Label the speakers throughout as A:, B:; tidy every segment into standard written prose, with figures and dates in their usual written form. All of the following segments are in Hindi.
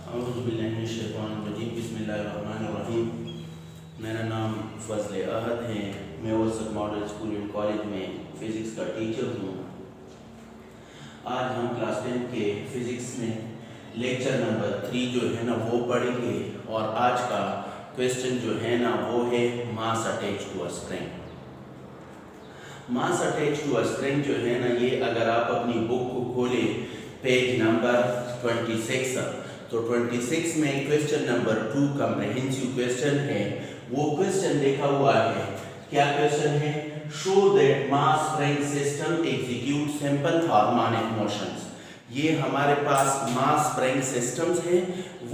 A: औज़ुबिल्लाहिमिनश्शैतानिर्रजीम बिस्मिल्लाहिर्रहमानिर्रहीम। मेरा नाम फजल अहद है। मैं वसत मॉडल स्कूल एंड कॉलेज में फ़िज़िक्स का टीचर हूँ। आज हम क्लास 10 के फ़िज़िक्स में लेक्चर नंबर 3 जो है ना वो पढ़ेंगे और आज का क्वेश्चन जो है ना वो है mass attach to a spring. Mass attach to a spring जो है ना ये अगर आप अपनी बुक को खोले पेज नंबर 26 तो 26 में क्वेश्चन नंबर 2 कॉम्प्रिहेंसिव क्वेश्चन है। वो क्वेश्चन लिखा हुआ है, क्या क्वेश्चन है? Show that mass spring system execute simple harmonic motions. ये हमारे पास मास स्प्रिंग सिस्टम्स है।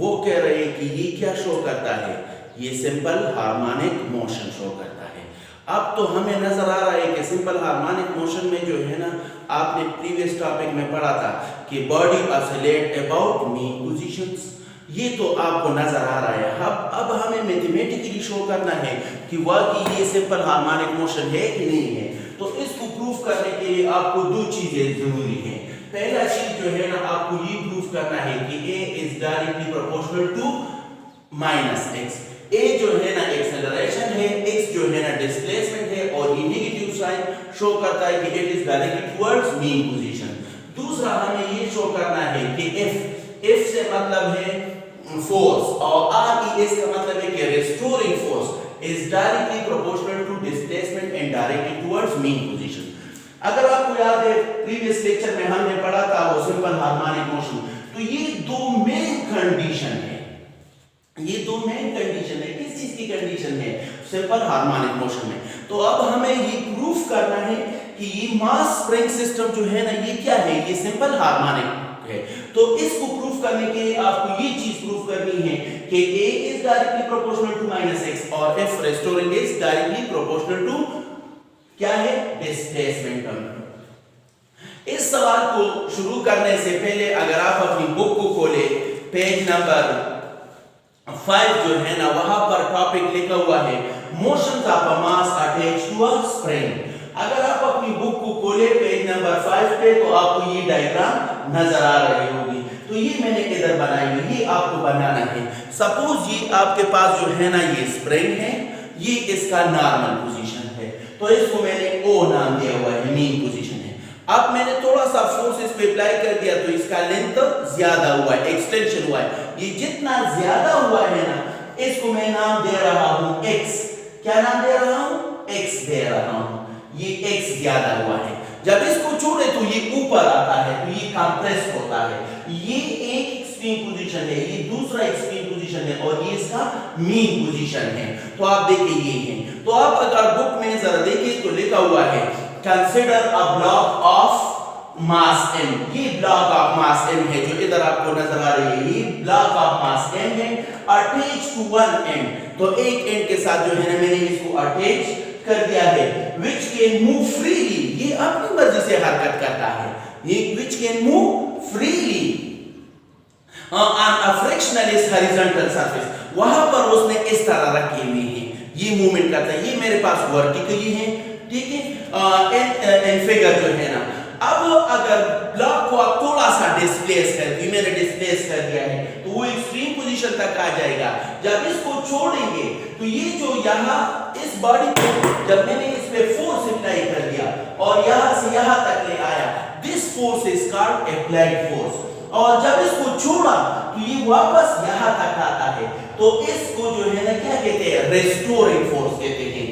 A: वो कह रहे हैं कि ये क्या शो करता है? ये सिंपल हार्मोनिक मोशन शो करता है। अब तो हमें नजर आ रहा है कि सिंपल हार्मोनिक मोशन में जो है ना आपने प्रीवियस टॉपिक में पढ़ा था कि body oscillate about mean positions. ये तो आपको नजर आ रहा है। अब हमें मैथमेटिकली शो करना है कि वाकई ये सिंपल हार्मोनिक मोशन है कि नहीं है। तो इसको प्रूफ करने के लिए आपको दो चीजें जरूरी हैं। पहला चीज जो है ना आपको ये प्रूफ करना है कि a is directly proportional to -x। a जो है ना एक्सेलरेशन है, x जो है ना डिस्प्लेसमेंट है और ये नेगेटिव साइन शो करता है कि it is directly towards mean position. दूसरा हमें ये शो करना है कि f से मतलब है फोर्स और RES का मतलब है कि restoring force is directly proportional to displacement and directly towards mean position. अगर आपको याद है प्रीवियस लेक्चर में हमने पढ़ा था वो सिंपल हार्मोनिक मोशन, तो ये दो मेन कंडीशन है। ये दो मेन कंडीशन है। किस चीज की कंडीशन है? सिंपल हार्मोनिक मोशन में। तो अब हमें ये प्रूफ करना है कि ये मास स्प्रिंग सिस्टम जो है ना ये क्या है? ये सिंपल हार्मोनिक है। तो इसको प्रूफ करने के लिए आपको ये चीज प्रूफ करनी है कि a is directly proportional to -x और f restoring is directly proportional to क्या है? डिस्प्लेसमेंट। इस सवाल को शुरू करने से पहले अगर आप अपनी बुक को खोले पेज नंबर 5 जो है ना वहां पर टॉपिक लिखा हुआ है motions of a mass attach to a spring. अगर आप अपनी बुक को खोले पेज नंबर 5 पे तो आपको ये डायग्राम नजर आ रही होगी। तो ये मैंने इधर बनाई हुई, ये आपको बनाना है। सपोज ये आपके पास जो है ना ये स्प्रिंग है, ये इसका नॉर्मल पोजीशन है, तो इसको मैंने O नाम दिया हुआ है, मीन पोजीशन है। अब मैंने थोड़ा सा फोर्स इस पे अप्लाई कर दिया तो इसका लेंथ ज्यादा हुआ है, एक्सटेंशन हुआ है। ये जितना ज्यादा हुआ है ना इसको मैं नाम दे रहा हूं x। क्या नाम दे रहा हूं? x दे रहा हूं। ये x ज्यादा हुआ है। जब इसको छोड़े तो ये ऊपर आता है, तो ये कंप्रेस होता है। ये एक एक्सट्रीम पोजीशन है, ये दूसरा एक्सट्रीम पोजीशन है और ये इसका मीन पोजीशन है। तो आप देखिए ये है। तो आप अगर बुक में जरा देखिए तो लिखा हुआ है consider a block of mass m। ये ब्लॉक ऑफ मास m है जो इधर आपको नजर आ रही है। ये ब्लॉक ऑफ मास m है अटैच टू वन एंड। तो एक एंड के साथ जो है ना मैंने इसको अटैच कर दिया है। which can move freely, ये अपनी मर्जी से हरकत करता है। ये which can move freely on a frictionless horizontal surface, वहां पर उसने इस तरह रखी हुई है, ये मूवमेंट करता है। ये मेरे पास वर्टिकली है, ठीक है। एंड फिगर जो है ना, अब अगर ब्लॉक को आप थोड़ा सा डिस्प्लेस कर दिए, मैंने डिस्प्लेस कर दिया है तो वो एक्सट्रीम पोजीशन तक आ जाएगा। जब इसको छोड़ेंगे तो ये जो यहाँ इस बॉडी को जब मैंने इस पे फोर्स अप्लाई कर दिया और यहाँ से यहाँ तक ले आया, this force is called applied force. और जब इसको छोड़ा तो ये वापस यहाँ तक आता है, तो इसको जो है ना क्या कहते हैं? रिस्टोरिंग फोर्स कहते हैं।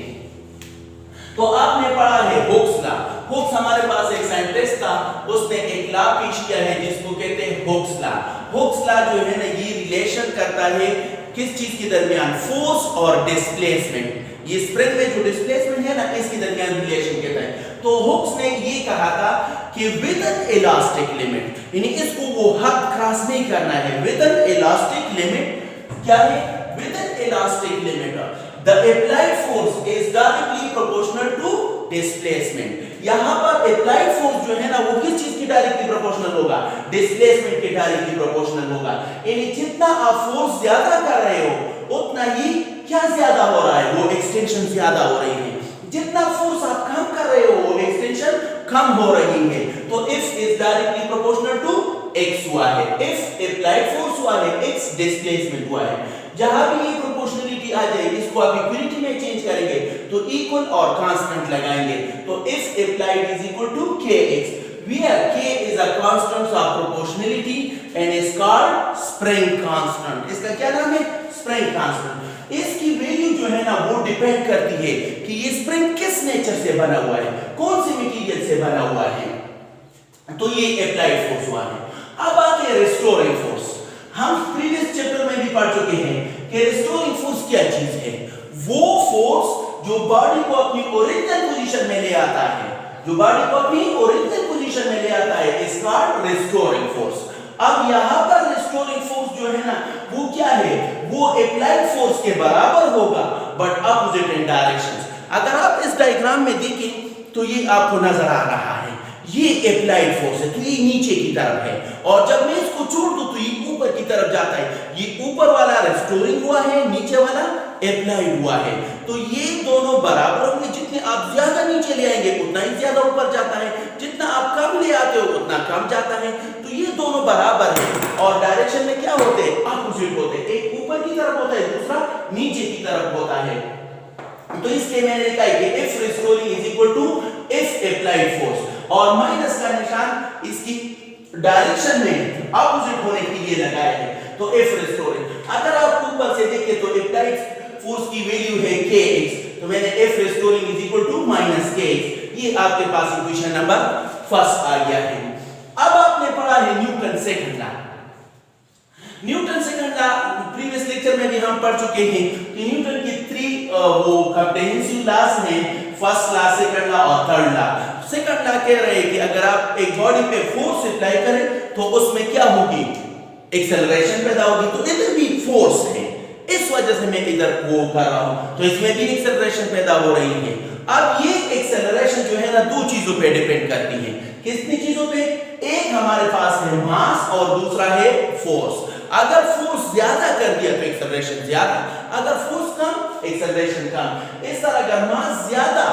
A: तो आपने पढ़ा है हुक्स लॉ। हुक्स हमारे पास एक साइंटिस्ट था, उसने एक लॉ पेश किया है जिसको कहते हैं हुक्स लॉ। हुक्स लॉ जो है ना ये रिलेशन करता है किस चीज के दरमियान? फोर्स और डिस्प्लेसमेंट। ये स्प्रिंग में जो डिस्प्लेसमेंट है ना इसके दरमियान रिलेशन कहता है। तो हुक्स ने ये कहा था कि विद एन इलास्टिक लिमिट, यानी इसको वो हद क्रॉस नहीं करना है। विद एन इलास्टिक लिमिट क्या है? With N elastic limit the applied force is directly proportional to displacement। यहां पर applied force जो है ना वो किस चीज की डायरेक्टली प्रोपोर्शनल होगा? डिस्प्लेसमेंट के डायरेक्टली प्रोपोर्शनल होगा। यानी जितना आप फोर्स ज्यादा कर रहे हो उतना ही क्या ज्यादा हो रहा है? वो एक्सटेंशन ज्यादा हो रही है। जितना फोर्स आप कम कर रहे हो वो एक्सटेंशन कम हो रही है। तो F is directly proportional to x हुआ है, if applied force हुआ है, x डिस्प्लेसमेंट हुआ है। जहां भी ये प्रोपोर्शनलिटी आ जाए इसको आप इक्विलिटी में चेंज करेंगे तो इक्वल और कांस्टेंट लगाएंगे। तो if applied is equal to kx, where k is a constant of proportionality and is called spring constant। इसका क्या नाम है? Spring constant. इसकी वैल्यू जो है ना वो डिपेंड करती है कि ये स्प्रिंग किस नेचर से बना हुआ है, कौन से मटेरियल से बना हुआ है। तो ये अप्लाइड फोर्स हुआ है। अब आते हैं रिस्टोरिंग फोर्स। हम प्रीवियस चैप्टर में भी पढ़ चुके हैं कि रिस्टोरिंग फोर्स क्या चीज है। वो फोर्स जो बॉडी को अपनी ओरिजिनल पोजीशन में ले आता है, जो बॉडी को अपनी ओरिजिनल पोजीशन में ले आता है, इज कॉल्ड रिस्टोरिंग फोर्स। अब यहां पर रिस्टोरिंग फोर्स जो है ना वो क्या है, वो अप्लाइड फोर्स के बराबर होगा बट अपोजिट इन डायरेक्शंस। अगर आप इस डायग्राम में देखें तो ये आपको नजर आ रहा है, ये अप्लाइड फोर्स है, तो ये नीचे की तरफ है, और जब मैं इसको छोड़ दूं तो ये ऊपर की तरफ जाता है। ये ऊपर वाला रिस्टोरिंग हुआ है, नीचे वाला अप्लाइड हुआ है। तो ये दोनों बराबर होंगे। जितने आप ज्यादा नीचे ले आएंगे उतना ही ज्यादा ऊपर जाता है, जितना आप कम ले आते हो उतना कम जाता है। तो ये दोनों बराबर हैं और डायरेक्शन में क्या होते हैं, अपोजिट होते हैं। एक ऊपर की तरफ होता है, दूसरा नीचे की तरफ होता है। तो इसलिए मैंने लिखा है कि F restoring is equal to F applied force, और माइनस का निशान इसकी डायरेक्शन में अपोजिट होने के लिए लगाया है। तो इफ रिस्टोरिंग, अगर आप ऊपर से देखें तो अप्लाइड फोर्स की वैल्यू है kx, तो मैंने F restoring is equal to minus kx, ये आपके पास इक्वेशन नंबर फर्स्ट आ गया है। अब आपने पढ़ा है Newton second law. Newton second law previous lecture में भी हम पढ़ चुके हैं कि न्यूटन की 3 वो कंप्रिहेंसिव लॉज हैं, फर्स्ट लॉ, सेकंड लॉ और थर्ड लॉ। सेकंड लॉ कह रहे हैं कि अगर आप एक बॉडी पे फोर्स अप्लाई करें तो उसमें क्या होगी, एक्सेलरेशन पैदा होगी। तो इधर भी फोर्स है, इस वजह से मैं इधर वो कर रहा हूं, तो इसमें भी एक्सेलरेशन पैदा हो रही है। अब ये एक्सेलरेशन जो है ना दो चीजों पे डिपेंड करती है। कितनी चीजों पे? एक हमारे पास है मास और दूसरा है फोर्स। अगर फोर्स ज्यादा कर दिया तो एक्सेलरेशन ज्यादा, अगर फोर्स कम एक्सेलरेशन कम। इस तरह अगर मास ज्यादा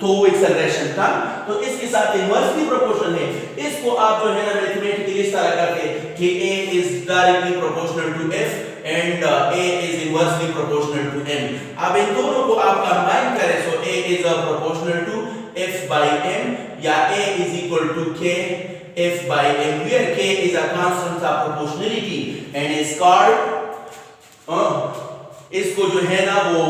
A: तो एक्सेलरेशन कम, तो इसके साथ इनवर्सली प्रोपोर्शनल है। इसको आप जो है ना मैथमेटिकली इस तरह करते हैं कि A is directly proportional to F and A is inversely proportional to M। अब इन दोनों को आप कंबाइन करें तो A is proportional to F by M या A is equal to K F by M, where K is a constant of proportionality and is called इसको जो है ना वो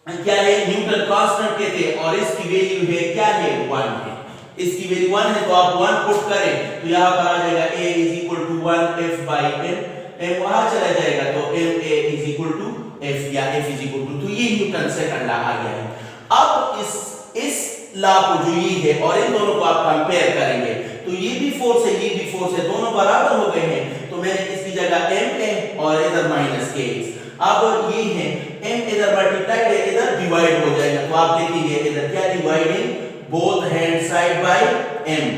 A: क्या है, न्यूटन कांस्टेंट कहते हैं, और इसकी वैल्यू है क्या है, 1 है। इसकी वैल्यू 1 है तो आप 1 पुट करें तो यहां पर आ जाएगा A is equal to 1 F by M, M वहां चला जाएगा तो M A is equal to F या F is equal to, तो ये न्यूटन सेकंड लॉ आ गया है। अब इस लॉ को जो ये है और इन दोनों को आप कंपेयर करेंगे तो ये भी फोर्स है, ये भी फोर्स है, दोनों बराबर हो गए हैं। तो मैंने इसकी जगह M है और इधर माइनस kx। अब ये है m इधर मल्टीप्लाइड है, इधर डिवाइड हो जाएगा, तो आप लिखेंगे इधर क्या, dividing both hand side by m।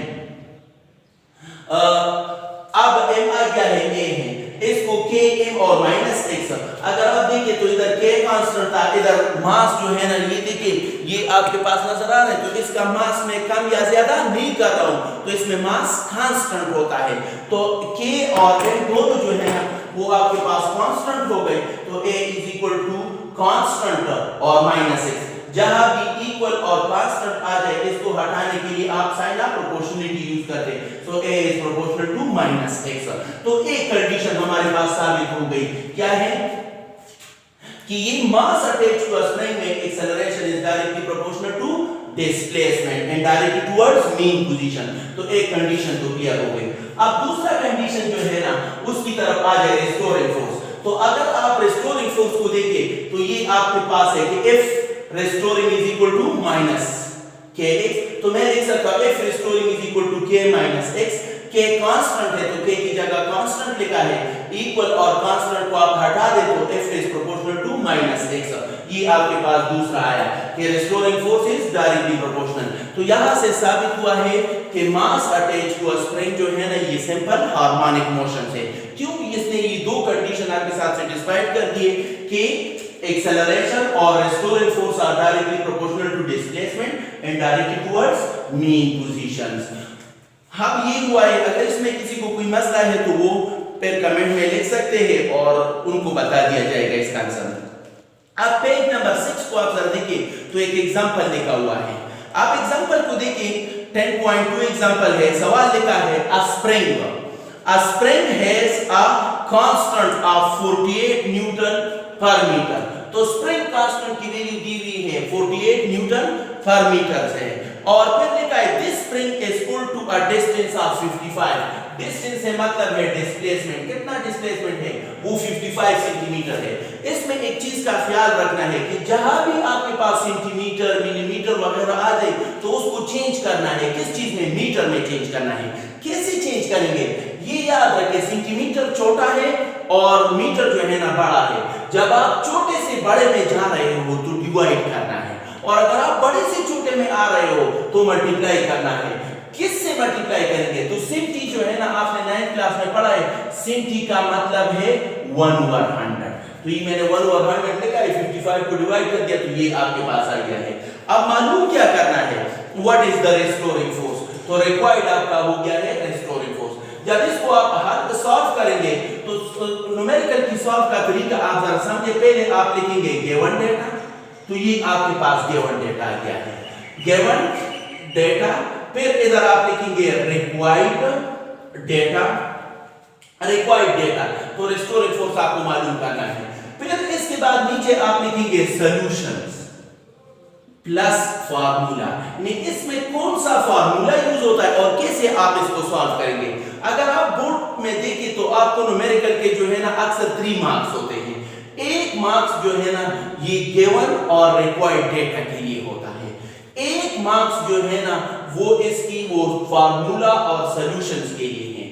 A: अब m आ क्या है, a है, इसको k m और माइनस x। अगर आप देखें तो इधर k कांस्टेंट था, इधर मास जो है ना ये देखिए ये आपके पास नजर आ रहा है, तो इसका मास में कम या ज्यादा नहीं कर रहा हूं, तो इसमें मास कांस्टेंट होता है। तो k और m दोनों जो है ना वो आपके पास कांस्टेंट हो गए, तो a is equal to constant और माइनस x। जहां भी इक्वल और कांस्टेंट आ जाए इसको हटाने के लिए आप साइन ऑफ प्रोपोर्शनलिटी यूज करते हैं, सो a is proportional to minus x। तो एक कंडीशन हमारे पास साबित हो गई, क्या है कि ये mass attached to a spring में acceleration is directly proportional to displacement and directly towards mean position. तो एक कंडीशन तो क्लियर हो गई। अब दूसरा कंडीशन जो है ना उसकी तरफ आ जाए रिस्टोरिंग फोर्स। तो अगर आप रिस्टोरिंग फोर्स को देखें तो ये आपके पास है कि F restoring is equal to minus kx, तो मैं लिख सकता हूं F restoring is equal to k minus x। k constant है तो k की जगह कांस्टेंट लिखा है, इक्वल और कांस्टेंट को आप हटा दे तो f is proportional to minus x। ये आपके पास दूसरा आया कि restoring force is directly proportional. तो यहां से साबित हुआ है कि mass attached to a spring जो है ना ये सिंपल हार्मोनिक मोशन है। क्यों? इसने ये दो कंडीशन आपके साथ सेटिस्फाइड कर दिए कि एक्सेलरेशन और restoring force are directly proportional to displacement and directly towards mean positions. अब ये हुआ है, अगर इसमें किसी को कोई मसला है तो वो फिर कमेंट में लिख सकते हैं और उनको बता दिया जाएगा इसका आंसर। अब पेज नंबर 6 को आप जरा देखिए तो एक एग्जांपल लिखा हुआ है। आप एग्जांपल को देखिए 10.2 एग्जांपल है, सवाल लिखा है a spring has a constant of 48 Newton पर मीटर। तो स्प्रिंग कांस्टेंट की वैल्यू दी हुई है 48 न्यूटन पर मीटर है और फिर लिखा है this spring is pulled to a distance of 55। Distance से मतलब है डिस्प्लेसमेंट, कितना डिस्प्लेसमेंट है वो 55 सेंटीमीटर है। इसमें एक चीज का ख्याल रखना है कि जहां भी आपके पास सेंटीमीटर मिलीमीटर वगैरह आ जाए तो उसको चेंज करना है, किस चीज में, मीटर में चेंज करना है। कैसे चेंज करेंगे ये याद रखें, सेंटीमीटर छोटा है और मीटर जो है ना बड़ा है। जब आप छोटे से बड़े में जा रहे हो तो डिवाइड करना है और अगर आप बड़े से छोटे में आ रहे हो तो मल्टीप्लाई करना है। किससे मल्टीप्लाई करेंगे तो सेंटी जो है ना आपने 9th क्लास में पढ़ा है, सेंटी का मतलब है 1/100। तो ये मैंने 1/100 लिखा है, 55 को डिवाइड कर दिया तो ये आपके पास आ गया है। अब मालूम क्या करना है, what is the restoring force. तो रिक्वायर्ड आपका हो गया है रेस्टोरिंग फोर्स। जब इसको आप हल सॉल्व करेंगे तो न्यूमेरिकल की सॉल्व का तरीका आप जरा समझे। पहले आप लिखेंगे गिवन डेटा, तो ये आपके पास गिवन डेटा आ गया है, गिवन डेटा। फिर इधर आप लिखेंगे रिक्वायर्ड डेटा, तो रेस्टोरिंग फोर्स आपको मालूम करना है। फिर इसके बाद नीचे आप लिखेंगे सॉल्यूशंस प्लस फार्मूला। इसमें कौन सा फार्मूला यूज होता है और कैसे आप इसको सॉल्व करेंगे। अगर आप बोर्ड में देखें तो आपको न्यूमेरिकल के जो है ना अक्सर 3 मार्क्स होते हैं। 1 मार्क्स जो है ना ये गिवन और रिक्वायर्ड डेटा के लिए होता है, 1 मार्क्स जो है ना वो इसकी वो फार्मूला और सॉल्यूशंस के लिए है,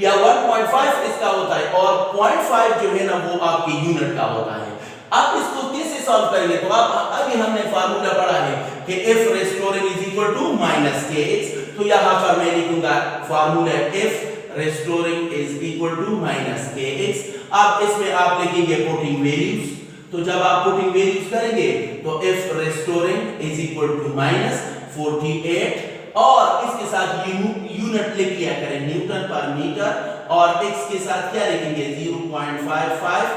A: या 1.5 इसका होता है और 0.5 जो है ना वो आपके यूनिट का होता है। आप इसको कैसे सॉल्व करेंगे तो आप अभी हमने फार्मूला पढ़ा है कि f restoring is equal to minus kx। तो यहां पर मैं लिखूंगा formula f restoring is equal to minus kx। अब इसमें आप लिखेंगे पुटिंग वैल्यूज, तो जब आप पुटिंग वैल्यूज करेंगे तो f restoring is equal to minus 48 और इसके साथ यूनिट लिख लिया करें न्यूटन पर मीटर और x के साथ क्या लिखेंगे 0.55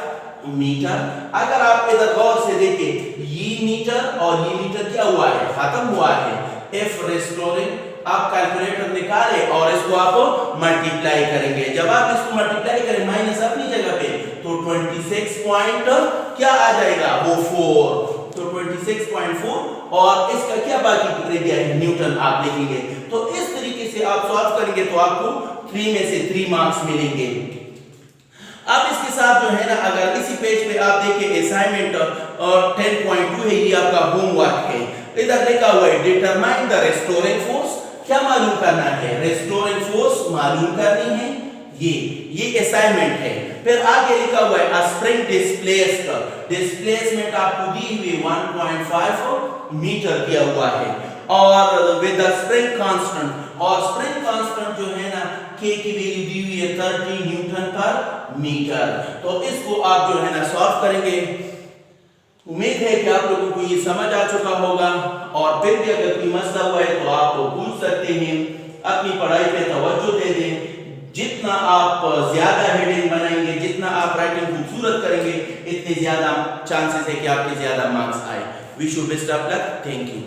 A: मीटर। अगर आप इधर गौर से देखें ये मीटर और ये मीटर क्या हुआ है, खत्म हुआ है। f restoring आप कैलकुलेटर निकाले और इसको आप मल्टीप्लाई करेंगे। जब आप इसको मल्टीप्लाई करें माइनस अपनी जगह पे तो 26 पॉइंट क्या आ जाएगा वो 4, तो 26.4 और इसका क्या बाकी रह गया है न्यूटन आप लिखेंगे। तो इस तरीके से आप सॉल्व करेंगे तो आपको 3 में से 3 मार्क्स मिलेंगे। अब इसके साथ जो है ना अगर इसी पेज पे आप देखें असाइनमेंट और 10.2 है, ये आपका होमवर्क है। इधर लिखा हुआ है डिटरमाइन द रेस्टोरिंग फोर्स। क्या मालूम करना है, रेस्टोरिंग फोर्स मालूम करनी है, ये असाइनमेंट है। फिर आगे लिखा हुआ है अ स्प्रिंग डिस्प्लेस्ड, डिस्प्लेसमेंट आपको दी हुई 1.5 मीटर दिया हुआ है और विद द स्प्रिंग कांस्टेंट, और स्प्रिंग कांस्टेंट जो है ना k की वैल्यू दी हुई है 30 न्यूटन पर मीटर। तो इसको आप जो है ना सॉल्व करेंगे। उम्मीद है कि आप लोगों को ये समझ आ चुका होगा और फिर भी अगर कोई मसला हुआ है तो आप पूछ सकते हैं। अपनी पढ़ाई पे तवज्जो दे दें, जितना आप ज्यादा हेडिंग बनाएंगे, जितना आप राइटिंग खूबसूरत करेंगे, इतने ज्यादा चांसेस है कि आपके ज्यादा मार्क्स आए। Wish you best of luck, thank you.